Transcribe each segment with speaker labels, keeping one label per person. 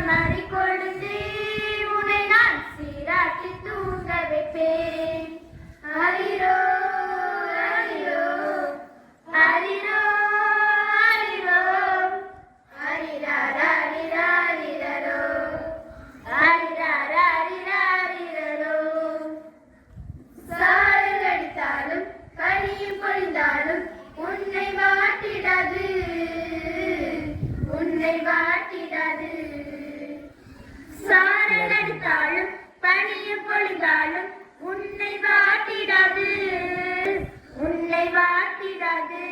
Speaker 1: மாறி கொழுந்து உன்னை நான் சீராட்டி தூங்க வைப்பேன். ஆரிரோ ஆரிரோ ஆரிரோ ஆரிரோ ஆரிராரிராரிரோ ஆரிராரிராரிரோ. சாரல் அடித்தாலும் பனியும் பொழிந்தாலும் உன்னை வாட்டிடாது, உன்னை வாட்டிடாது. சாரல் அடித்தாலும் பனியும் பொழிந்தாலும் உன்னை வாட்டிடாது, உன்னை வாட்டிடாது.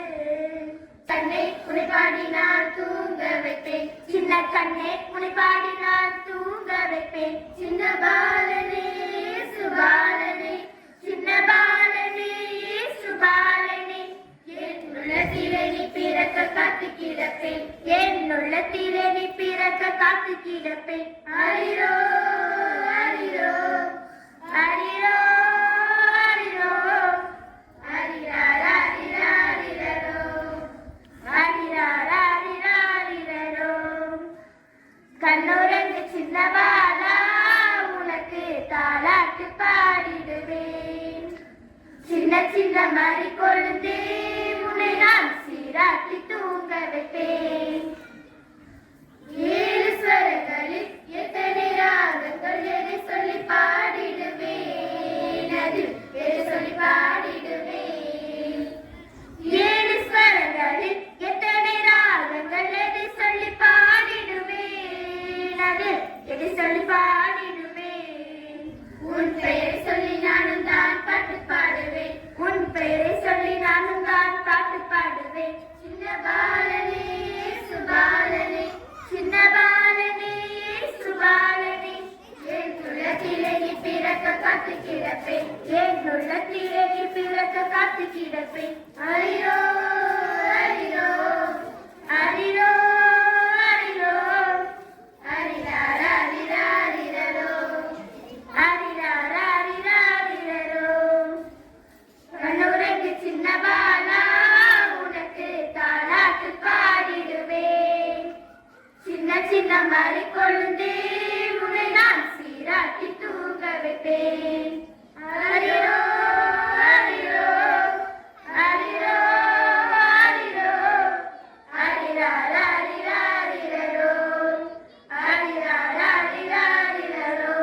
Speaker 1: கண்ணே உன்னை பாடி நான் தூங்க வைப்பேன், சின்ன கண்ணே உன்னை பாடி நான் தூங்க வைப்பேன். சின்ன பாலனே சுபாலனே, சின்ன பாலனே சுபாலனே, என் உள்ளத்திலே நீ பிறக்க காத்து கிடப்பேன், என் உள்ளத்திலே நீ பிறக்க காத்து கிடப்பேன். ஆரிரோ ஆரிரோ ஆரிரோ ஆரிரோ ஆரிராரிராரிரோ ஆரிராரிராரிரோ. கண்ணுறங்கு சின்ன பாலா உனக்கு தாலாட்டு பாடிடுவேன். சின்ன சின்ன மாறி கொழுந்தே உன்னை நான் சீராட்டி தூங்க வைப்பேன். ஏழு ஸ்வரங்களில் எத்தனை ராகங்கள் எதை சொல்லி பாடிடுவேன், அதில் எதை சொல்லி பாடிடுவேன். ஏழு ஸ்வரங்களில் எத்தனை ராகங்கள் எதை சொல்லி பாடிடுவேன், அதில் எதை சொல்லி பாடிடுவேன். உன் பெயரை சொல்லி நானும் தான் பாட்டு பாடுவேன், உன் பெயரை சொல்லி நானும் தான் பாட்டு பாடுவேன். சின்ன பாலனே சுபாலனே, சின்ன பாலனே சுபாலனே, என் உள்ளத்திலே நீ பிறக்க காத்து கிடப்பேன், என் உள்ளத்திலே நீ பிறக்க காத்து கிடப்பேன். ஆரிரோ ஆரிரோ ஆரிரோ ஆரிரோ ஆரிராரிராரிரோ ஆரிராரிராரிரோ. கண்ணுறங்கு சின்ன பாலா உனக்கு தாலாட்டு பாடிடுவேன். சின்ன சின்ன மாறி கொழுந்தே உன்னை நான் சீராட்டி தூங்க வைப்பேன். ஆரிரோ ஆரிரோ ஆரிரோ ஆரிரோ ஆரிராரிராரிரோ ஆரிராரிராரிரோ.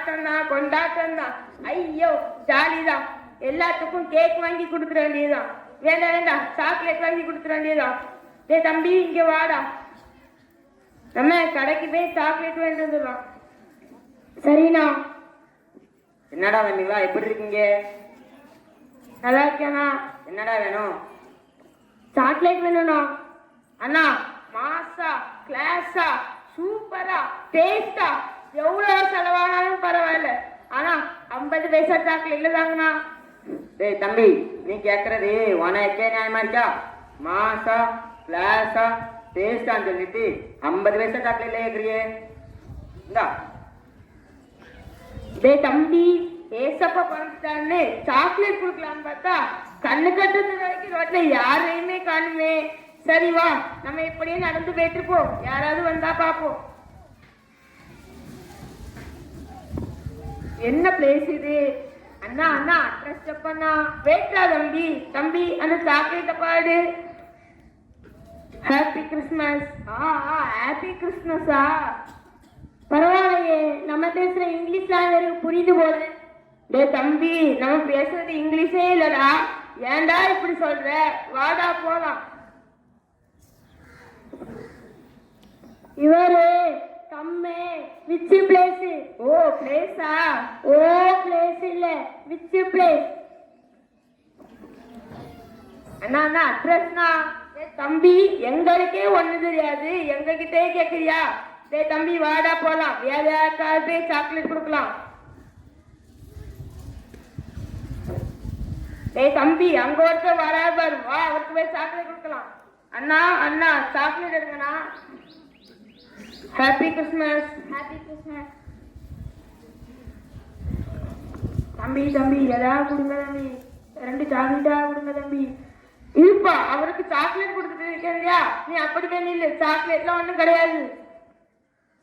Speaker 2: ஆட்டம் தான், கொண்டாட்டம் தான். ஐயோ ஜாலிதான். எல்லாத்துக்கும் கேக் வாங்கி கொடுத்துட வேண்டியதுதான். வேண்டாம் வேண்டாம், சாக்லேட் வாங்கி கொடுத்துட வேண்டியதுதான். டேய் தம்பி, இங்க வாடா, நம்ம கடைக்கு போய் சாக்லேட் வாங்கிட்டு வந்துடலாம். சரிண்ணா.
Speaker 3: என்னடா வந்தீங்களா? எப்படி இருக்கீங்க?
Speaker 2: நல்லா இருக்கேண்ணா.
Speaker 3: என்னடா வேணும்?
Speaker 2: சாக்லேட் வேணும்ண்ணா. அண்ணா, மாசா கிளாஸா சூப்பரா டேஸ்டா எவ்வளவு செலவானாலும் பரவாயில்ல, ஆனா 50 பைசா சாக்லேட்ல தாங்கண்ணா.
Speaker 3: டேய் தம்பி, நீ கேட்கறது உனக்கே நியாயமா இருக்கா? மாசா கிளாஸா டேஸ்டான்னு சொல்லிட்டு 50 பைசா சாக்லேட்ல கேட்குறியே. இந்தா.
Speaker 2: டேய் தம்பி, ஏசப்பா பறந்துட்டான்னு சாக்லேட் கொடுக்கலான்னு பார்த்தா கண்ணு கட்டுறது வரைக்கும் ரோட்ல யாரையுமே காணுமே. சரி வா, நம்ம இப்படியே நடந்து போயிட்டு இருப்போம், யாராவது வந்தா பாப்போம். என்ன பிளேஸ் இது? அண்ணா அண்ணா, அட்ரஸ் செப்பண்ணா. வெயிட்ரா தம்பி. தம்பி, அந்த சாக்லேட்டை பாடு. Happy Christmas. ஹாப்பி கிறிஸ்மஸா? பரவாயில்லையே, நம்ம பேசுற இங்கிலீஷ்ல எனக்கு புரியுது போல. டே தம்பி, நம்ம பேசுறது இங்கிலீஷே இல்லடா, ஏன்டா இப்படி சொல்ற? வாடா போலாம். இவரு கம்மே விச் பிளேஸ்? ஓ பிளேஸா? ஓ பிளேஸ் இல்ல, விச் பிளேஸ்? அண்ணா அண்ணா, அட்ரஸ்னா? தம்பி, எங்களுக்கே ஒண்ணு தெரியாது, எங்க கிட்டே கேக்குறியா? டே தம்பி, வாடா போலாம், வேற யாருக்காவது சாக்லேட் கொடுக்கலாம். டேய் தம்பி, அங்க ஒருத்தர் வராது பாரு, வா அவருக்கு போய் சாக்லேட் கொடுக்கலாம். அண்ணா அண்ணா, சாக்லேட் எடுங்கண்ணா. Happy Christmas. Happy Christmas. தம்பி தம்பி, எதாவது கொடுங்க தம்பி, 2 சாக்லேட்டா கொடுங்க தம்பி. இருப்பா, அவருக்கு சாக்லேட் கொடுத்துட்டு இருக்கா, நீ அப்படி நில்லு, சாக்லேட்லாம் ஒண்ணும் கிடையாது.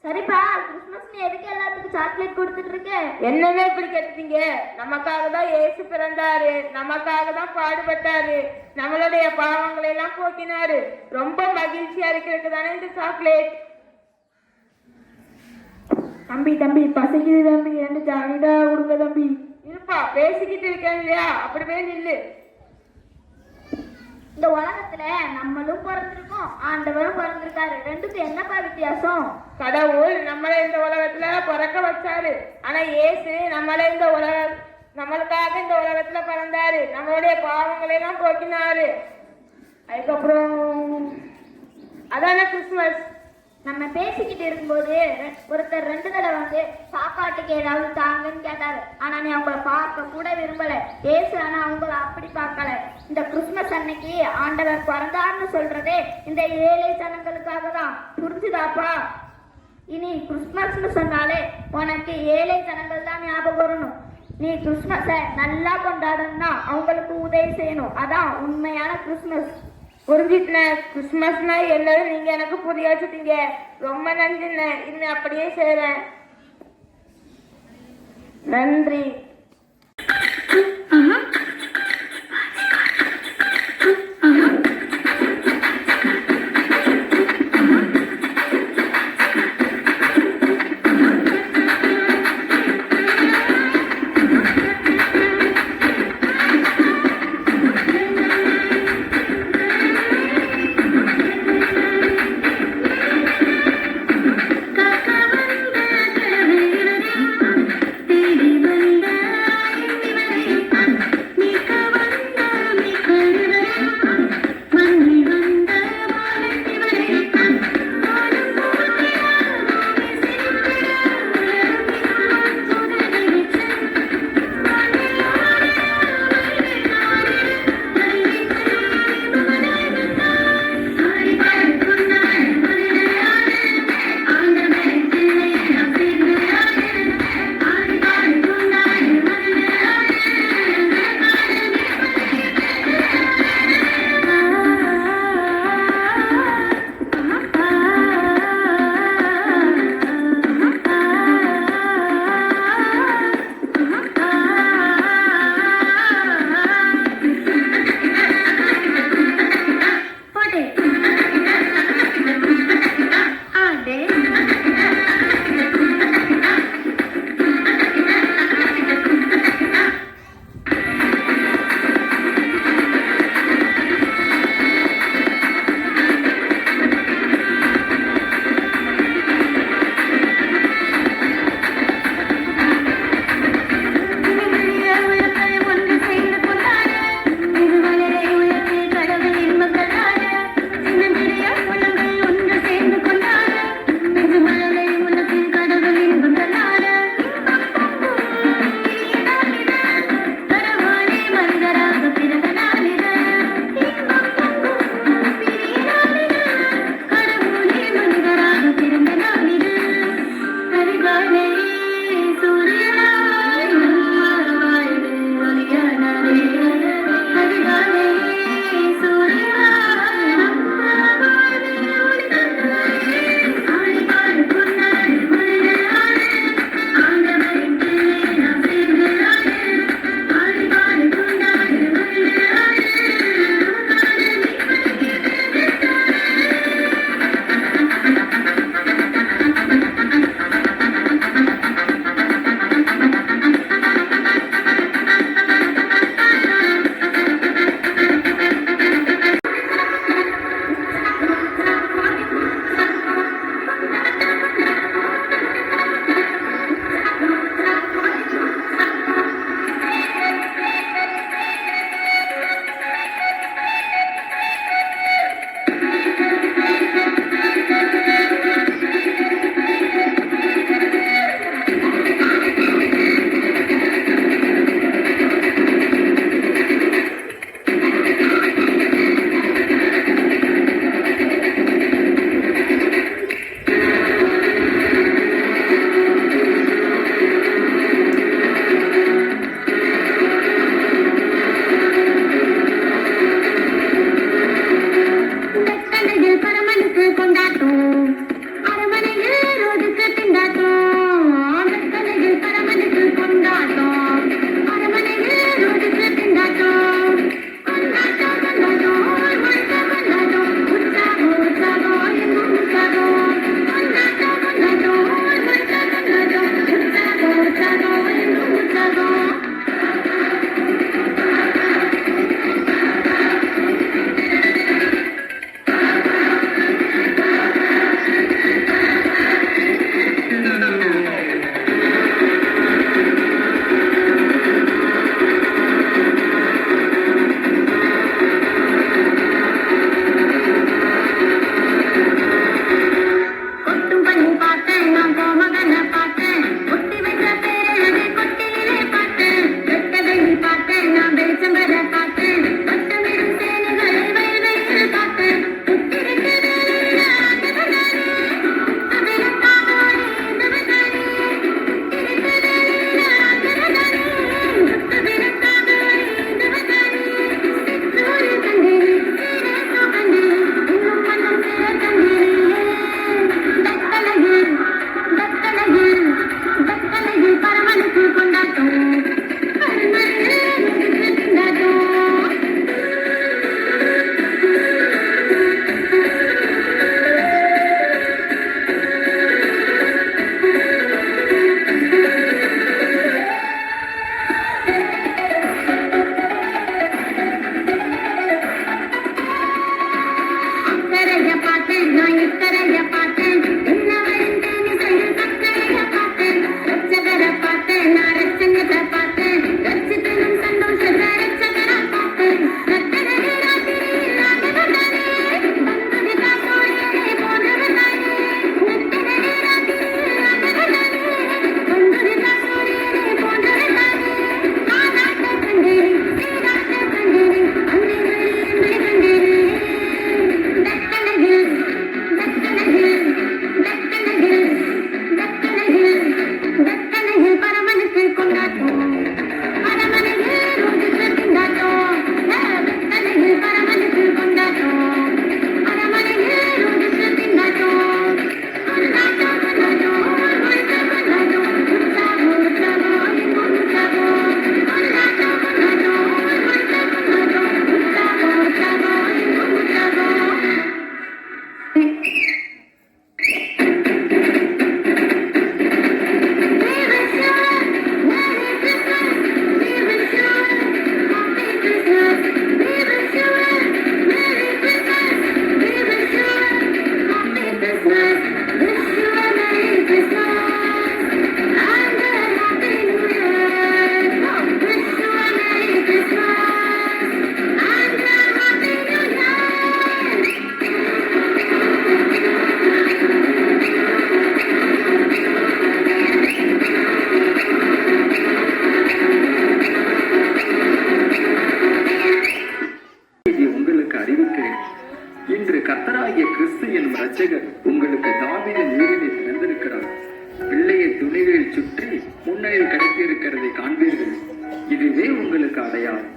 Speaker 2: சரிப்பா, கிறிஸ்மஸ் நீ எதுக்கு எல்லாத்துக்கும் சாக்லேட் கொடுத்துட்டு இருக்க? என்னவே இப்படி கேட்டீங்க? நமக்காக தான் இயேசு பிறந்தாரு, நமக்காக தான் பாடுபட்டாரு, நம்மளுடைய பாவங்களை எல்லாம் போக்கினாரு. ரொம்ப மகிழ்ச்சியா இருக்கிறதுக்கு தானே இந்த சாக்லேட். தம்பி தம்பி, பசிக்குது தம்பி, 2 சாக்லேட்டா கொடுங்க தம்பி. இருப்பா, பேசிக்கிட்டு இருக்கேன் இல்லையா, அப்படியே நில்லு. இந்த உலகத்துல நம்மளும் பிறந்திருக்கோம், ஆண்டவரும் பிறந்திருக்காரு, ரெண்டுக்கும் என்னப்பா வித்தியாசம்? கடவுள் நம்மளை இந்த உலகத்துல பிறக்க வச்சாரு, ஆனா இயேசு நம்மளுக்காக இந்த உலகத்துல பிறந்தாரு, நம்மளுடைய பாவங்களை எல்லாம் போக்கினாரு. அதுக்கப்புறம் அதான கிறிஸ்துமஸ். நம்ம பேசிக்கிட்டு இருக்கும்போது ஒருத்தர் 2 தடவை வந்து சாப்பாட்டுக்கு ஏதாவது தாங்கன்னு கேட்டாரு, ஆனா நீ அவங்கள பார்க்க கூட விரும்பல. ஏசு ஆனா அவங்கள அப்படி பார்க்கல. இந்த கிறிஸ்துமஸ் அன்னைக்கு ஆண்டவர் பிறந்தார்னு சொல்றதே இந்த ஏழை ஜனங்களுக்காக தான், புரிஞ்சுதாப்பா? இனி கிறிஸ்துமஸ்னு சொன்னாலே உனக்கு ஏழை ஜனங்கள் தான் ஞாபகம் வரணும். நீ கிறிஸ்துமஸ நல்லா கொண்டாடணும்னா அவங்களுக்கு உதவி செய்யணும், அதான் உண்மையான கிறிஸ்துமஸ். புரிஞ்சிட்டேன். கிறிஸ்துமஸ்னா எல்லாரும் நீங்க எனக்கு புரிய வச்சுட்டீங்க, ரொம்ப நன்றிண்ணே. இன்னும் அப்படியே செய்றேன். நன்றி.
Speaker 1: தேடி வந்த
Speaker 4: முன்னணியில் கிடைத்து இருக்கிறதை காண்பீர்கள். இதுவே உங்களுக்கு அடையாளம்.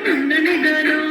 Speaker 5: முன்னணிதானோ